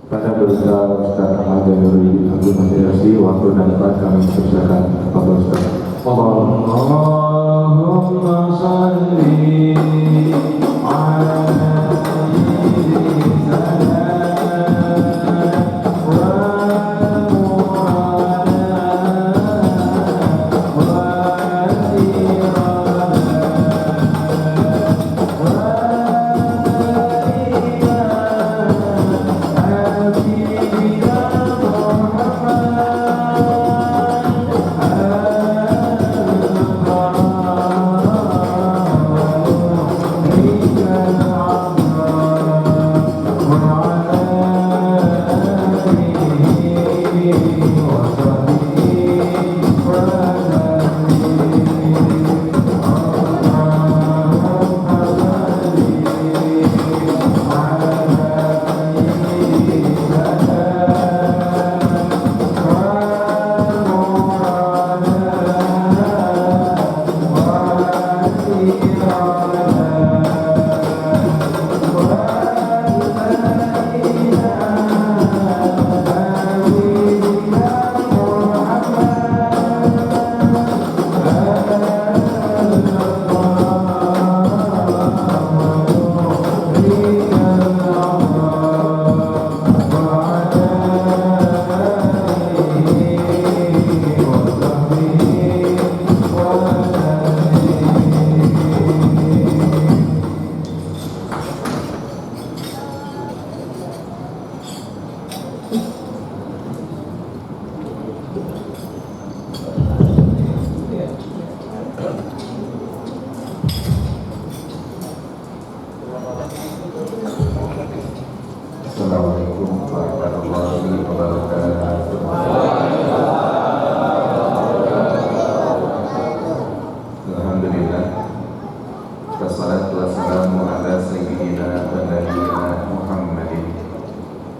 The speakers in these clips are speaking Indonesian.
Pada berita Ustaz Ahmad Zainuri Abu Masyarakat waktu dan tempat kami persilakan Bapak Ustaz. Allahumma salli ala Assalamualaikum warahmatullahi wabarakatuh. Alhamdulillah, wassalatu wassalamu ala sayyidina wa nabiyyina Muhammadin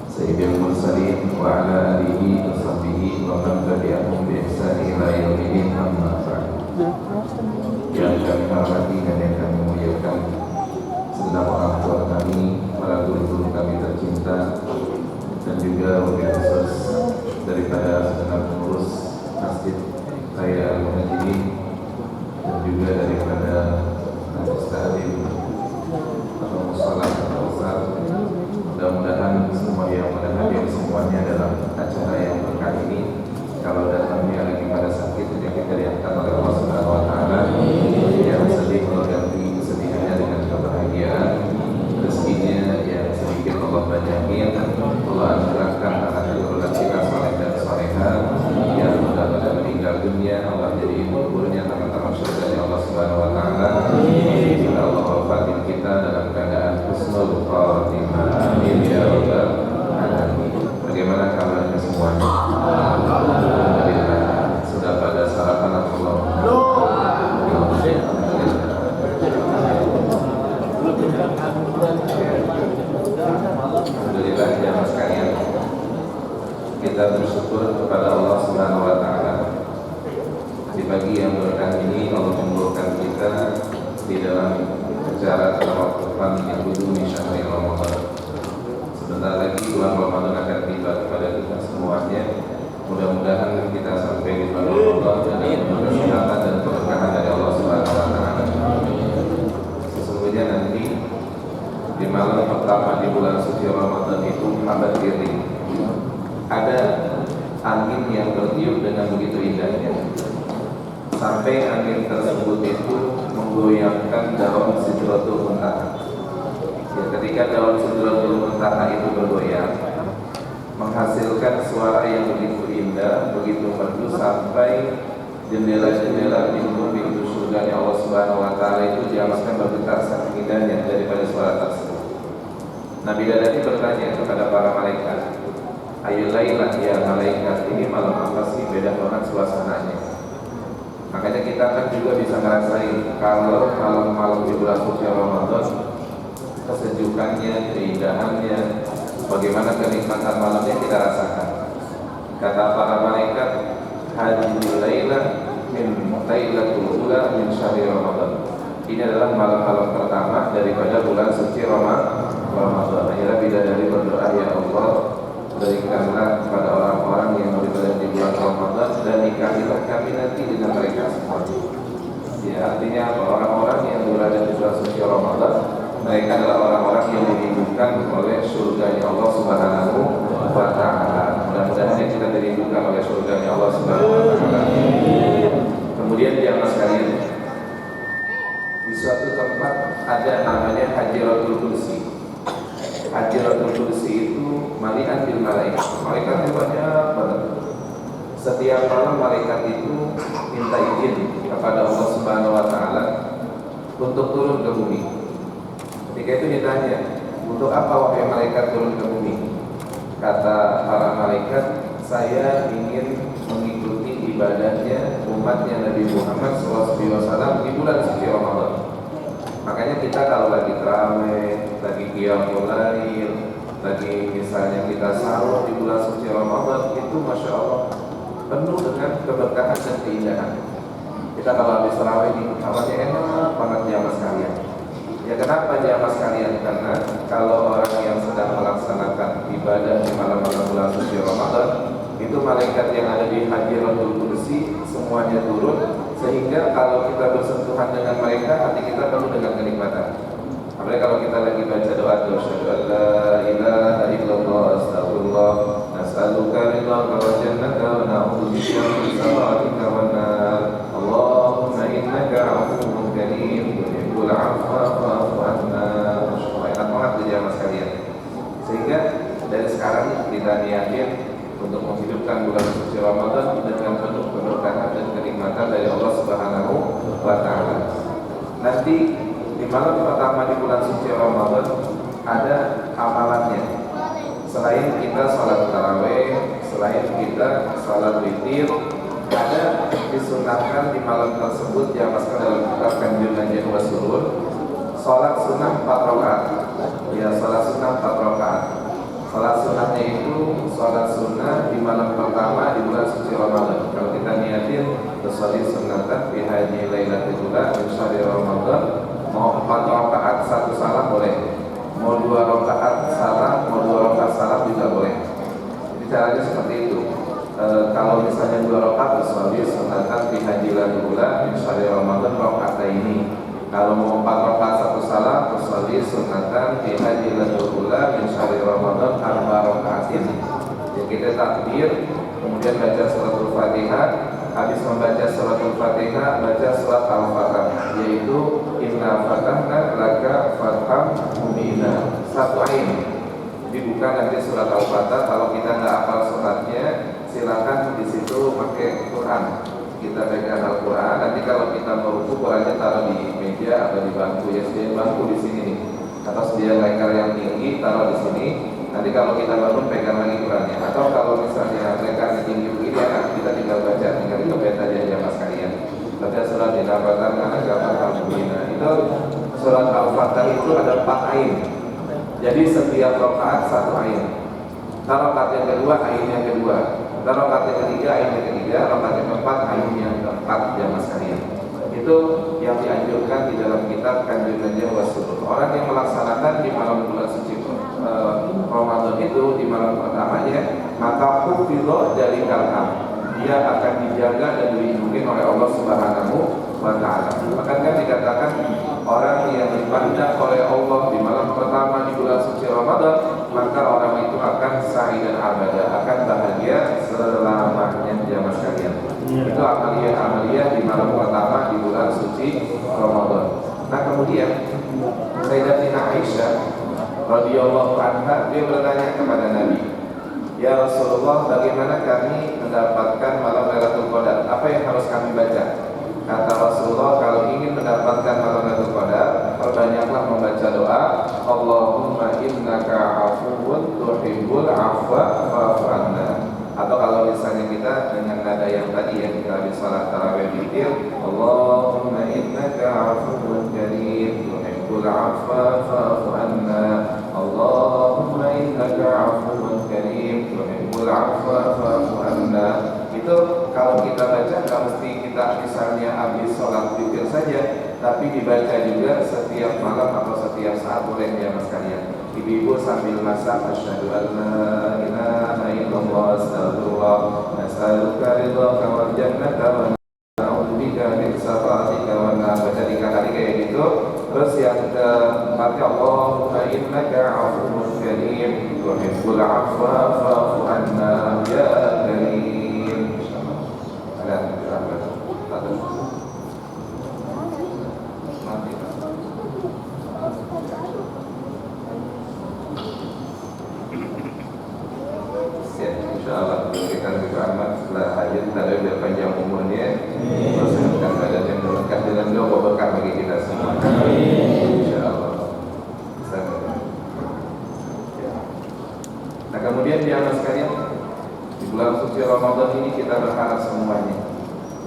sayyidil mursalin wa ala alihi wa sahbihi wa man tabi'ahum bi ihsani ila yaumil amma ba'd. Yang kami hormati dan yang kami muliakan segenap orang tua kami, para guru-guru kami tercinta, dan juga wabil khusus daripada segenap pengurus Masjid Raya Al-Muhajirin, dan juga daripada Ustadzim atau Musalah atau Ustaz. Mudah-mudahan semua yang hadir semuanya dalam acara yang berkah ini, kalau datangnya lagi pada sakit, penyakit diangkat oleh Allah Subhanahu wa Ta'ala, yang sedih mengganti kesedihannya dengan kebahagiaan, rezekinya yang sedikit Allah banyakin, Allah anugerahkan anak keturunan kita saleh dan salehah, yang mudah-mudahan meninggal dunia Allah jadi kuburnya taman-taman surga dari Allah Subhanahu wa Ta'ala. Bila Allah wafatin kita dalam keadaan husnul khatimah, amin ya rabbal alamin. Bagaimana kabarnya semuanya? Alhamdulillah, sudah pada sarapan Allah. Alhamdulillah jamaah sekalian, kita bersyukur kepada Allah Subhanahu wa Ta'ala. Di pagi yang berkah ini Allah mengumpulkan kita di dalam acara tawafuan yang kudu min syahri Ramadan. Sebentar lagi bulan Ramadan akan tiba kepada kita semuanya. Mudah-mudahan kita sampai di bulan Ramadan dengan kesehatan dan keberkahan dari Allah Subhanahu wa Ta'ala. Sesungguhnya nanti di malam pertama di bulan suci Ramadan itu abad diri, ada angin yang bertiup dengan begitu indahnya, sampai angin tersebut itu menggoyangkan daun Sidratul Muntaha. Ya, ketika daun Sidratul Muntaha itu bergoyang, menghasilkan suara yang begitu indah, begitu merdu, sampai jendela-jendela pintu-pintu surga Allah Subhanahu wa Ta'ala itu diamaskan bergetar saking indahnya daripada suara tersebut. Nabi Dadati bertanya kepada para malaikat, ayu lailah ya malaikat, ini malam apa sih, beda banget suasananya. Makanya kita kan juga bisa ngerasain kalau malam-malam di bulan suci Ramadan, kesejukannya, keindahannya, bagaimana kenikmatan malamnya kita rasakan. Kata para malaikat, hadhihi lailah min lailatul ula min syahri Ramadan. Ini adalah malam-malam pertama daripada bulan suci Ramadan. Akhirnya bidadari berdoa, ya Allah, Mereka adalah orang-orang yang dirindukan oleh surganya Allah Subhanahu wa Ta'ala. Mudah-mudahan kita dirindukan oleh surganya Allah Subhanahu wa Ta'ala. Kemudian jamaah sekalian, di suatu tempat ada namanya Hajiratul Kursi. Hajiratul Kursi itu malian bil malaikat. Malaikatnya banyak banget. Setiap malam malaikat itu minta izin kepada Allah Subhanahu wa Ta'ala untuk turun ke bumi. Ketika itu ditanya, untuk apa wahai malaikat turun ke bumi? Kata para malaikat, saya ingin mengikuti ibadahnya umatnya Nabi Muhammad SAW di bulan suci Ramadan. Makanya kita kalau lagi tarawih, lagi qiyamul lail, lagi misalnya kita sahur di bulan suci Ramadan, itu masya Allah penuh dengan keberkahan dan keindahan. Kita kalau habis tarawih ini kamarnya enak banget jamaah sekalian. Ya kenapa jamaah sekalian? Karena kalau orang yang sedang melaksanakan ibadah di malam-malam bulan suci Ramadan, itu malaikat yang ada di Hajiratul Kursi semuanya turun, sehingga kalau kita bersentuhan dengan mereka, hati kita penuh dengan kenikmatan. Apalagi kalau kita lagi baca doa, asyhadu an la ilaha illallah astagfirullah nas'aluka ridhaka wa jannata wa na'udzubika min sakhatika wan nar. Allahumma innaka 'afuwwun karim tuhibbul 'afwa fa'fu 'anna. Enak banget jemaah sekalian. Sehingga dari sekarang kita niatin untuk menghidupkan bulan suci Ramadan dengan penuh keberkahan dan kenikmatan dari Allah Subhanahu wa Ta'ala. Nanti di malam pertama di bulan suci Ramadan ada amalannya. Selain kita sholat tarawih, selain kita sholat witir, ada disunahkan di malam tersebut diamaskan dalam kitab Kanjeng Nabi Rasulullah sholat sunnah 4 rakaat. Ya, sholat sunnah 4 rakaat. Sholat sunnahnya itu sholat sunnah di malam pertama di bulan suci Ramadan. Kalau kita niatin bersolat sunnatan fi hadhihi lailatul ula min syahri Ramadan, mau 4 rakaat 1 salam boleh, mau 2 rakaat salam, mau 2 rakaat salam juga boleh. Jadi caranya seperti itu. Kalau misalnya 2 rakaat bersolat sunnatan fi hadhihi lailatul ula min syahri Ramadan rakaat ini. Kalau mau 4 rakaat 1 salam, bersolat sunnatan fi hadhihi lailatul ula min syahri Ramadan 4 rakaatin. Jadi kita takbir, kemudian baca suratul Fatihah. Habis membaca suratul Fatihah, baca surat Al-Fatah, yaitu Inna fatahna laka fatham mubina, 1 ayat. Jadi bukan nanti surat Al-Fatah. Kalau kita nggak hafal suratnya, silakan di situ pakai Quran. Kita pegang Al-Quran. Nanti kalau kita mau ruku, Qurannya taruh di meja atau di bangku. Ya, sediain bangku di sini nih. Atau sediain lekar yang tinggi, taruh di sini. Nanti kalau kita bangun, pegang lagi Qurannya. Atau kalau misalnya lekarnya tinggi begini, ya, kita tinggal baca, tinggal dikepet aja ya mas kalian. Baca surat Al-Fatah, mana gambar Al-Fatah. Itu surat Al-Fatah itu ada 4 ayat. Jadi setiap rakaat 1 ayat. Rakaat yang kedua, ayat yang kedua. Rakaat yang ketiga, ayat yang ketiga. Rakaat yang keempat, ayat yang keempat ya mas kalian. Itu yang dianjurkan di dalam kitab Kanjeng Nabi Rasulullah. Orang yang melaksanakan di malam bulan suci Ramadan itu di malam pertamanya, maka hufidho dari kalam, dia akan dijaga dan dilindungi oleh Allah Subhanahu wa Ta'ala. Bahkan kan dikatakan orang yang dipandang oleh Allah di malam pertama di bulan suci Ramadan, maka orang itu akan sa'id dan abada, akan bahagia selamanya jamaah sekalian. Itu amalia di malam pertama di bulan suci Ramadan. Nah kemudian Sayyidatina Aisyah radhiyallahu anha, dia bertanya kepada Nabi, ya Rasulullah, bagaimana kami mendapatkan malam Lailatul Qadar? Apa yang harus kami baca? Kata Rasulullah, kalau ingin mendapatkan malam Lailatul Qadar, perbanyaklah membaca doa, Allahumma innaka afuwun tuhibbul afwa fa'fu anna. Atau kalau misalnya kita dengan nada yang tadi ya, kita habis salat tarawih witir, Allahumma innaka afuwun karim tuhibbul afwa fa'fu anna. Allahumma innaka afuwun karim tuhibbul afwa fa'fu anna. Itu kalau kita baca nggak mesti kita misalnya habis sholat witir saja, tapi dibaca juga setiap malam atau setiap saat boleh ya mas kalian. Ibu-ibu sambil masak, asyhadu an la ilaha illallah astagfirullah nas'aluka ridhaka wal jannata wa na'udzubika min sakhatika wan nar. Baca 3 kali kayak gitu. Terus yang keempat hati, Allahumma innaka afuwwun karim tuhibbul afwa fa'fu anna ya karim. Ada mati. InsyaAllah berikan keberkahan setelah hajat kita lebih panjang umurnya, persiapkan badan yang berkah dalam doa berkah bagi kita semua. InsyaAllah. Nah kemudian di atas sekalian, di bulan suci Ramadan ini kita berharap semuanya,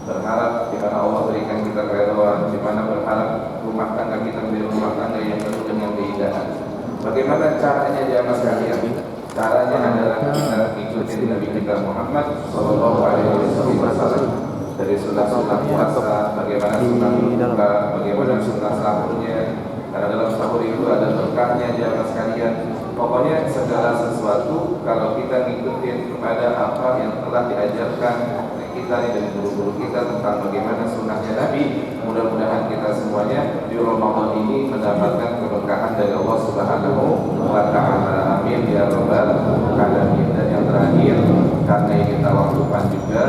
berharap di mana Allah berikan kita keridhaan, di mana berharap rumah tangga kita menjadi rumah tangga yang penuh dengan keindahan. Bagaimana caranya di atas sekalian? Caranya adalah kita ikutin Nabi kita Muhammad Sallallahu Alaihi Wasallam dari sunnah-sunnah puasa, bagaimana sunnah berbuka, bagaimana sunnah sahurnya. Karena dalam sahur itu ada berkahnya jamaah sekalian. Pokoknya segala sesuatu kalau kita ngikutin kepada apa yang telah diajarkan kita dari guru-guru kita tentang bagaimana sunnahnya Nabi, mudah-mudahan kita semuanya di Ramadan ini mendapatkan keberkahan dari Allah Subhanahu wa Ta'ala. Amin ya rabbal alamin. Dan yang terakhir, karena ini tawakupan juga,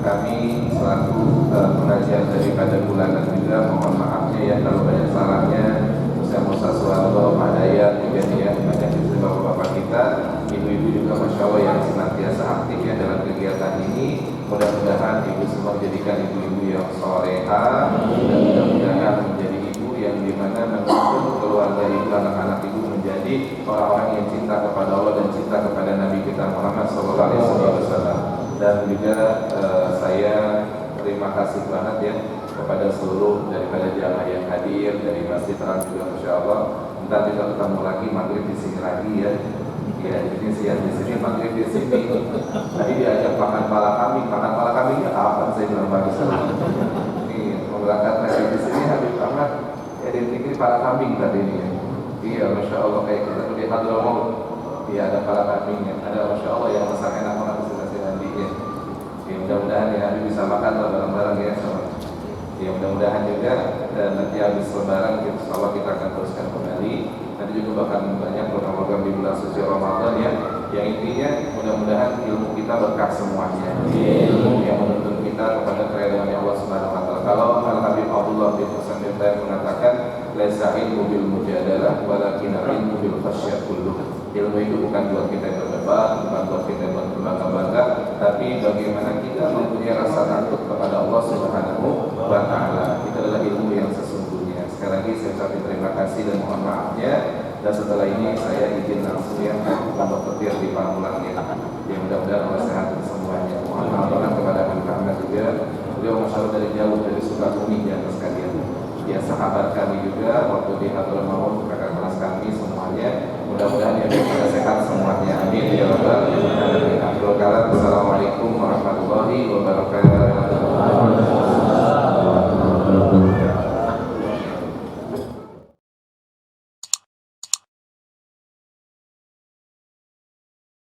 kami selaku pengajar daripada bulanan juga mohon maafnya ya kalau banyak salahnya. Saya Musa Suwardo, Pak Dayat juga ya, banyak istri bapak-bapak kita, ibu-ibu juga Masya Allah yang senantiasa aktif ya dalam kegiatan ini. Mudah-mudahan ibu semua menjadikan ibu-ibu yang soleha, dan mudah-mudahan menjadi ibu yang dimana menuntun keluarga ibu, anak-anak ibu menjadi orang-orang yang cinta kepada Allah dan cinta kepada Nabi kita Muhammad SAW. Dan juga saya terima kasih banget ya kepada seluruh daripada jamaah yang hadir dari Masjid Terang juga Masya Allah. Ntar kita ketemu lagi maghrib di sini lagi ya. Ya, jadi siang di sini, maghrib di sini. Tadi diajak makan pala kambingnya apa? Saya bilang bagus. Ini berangkat lagi di sini Habib Ahmad. Ya, dia pikir pala kambing tadi ini. Ya. Iya, Masya Allah kayak kita tuh di Hadramaut. Iya, ada pala kambingnya. Ada Masya Allah yang masak enak banget di sini nanti ya. Ya, mudah-mudahan ya Habib bisa makan bareng-bareng ya sama. Ya, mudah-mudahan juga dan nanti habis lebaran insya Allah kita akan teruskan kembali. Nanti juga bahkan banyak program-program di bulan suci Ramadan ya. Yang intinya mudah-mudahan ilmu kita berkah semuanya. Ilmu yang menuntun kita kepada keridhaan Allah Subhanahu wa Ta'ala. Kalau Al-Habib Abdullah bin Husain bin Tayyib mengatakan, "Laisa ilmu bil mujadalah, walakin ilmu bil khasyah kulluh." Ilmu itu bukan buat kita yang berdebat, bukan buat kita yang berbangga-bangga, tapi bagaimana kita mempunyai rasa takut kepada Allah Subhanahu wa Ta'ala. Itu adalah ilmu yang sesungguhnya. Sekali lagi saya ucapkan terima kasih dan mohon maafnya. Dan setelah ini saya izin langsung ya untuk petir di Pamulang ya. Yang mudah-mudahan Allah sehat semuanya. Mohon maaf banget kepada anak-anak juga. Beliau Masya Allah dari jauh dari Sukabumi ya sekalian. Ya sahabat kami juga waktu di Hadramaut, kakak kelas kami semuanya. Mudah-mudahan ya kita sehat semuanya. Amin ya rabbal alamin. Assalamualaikum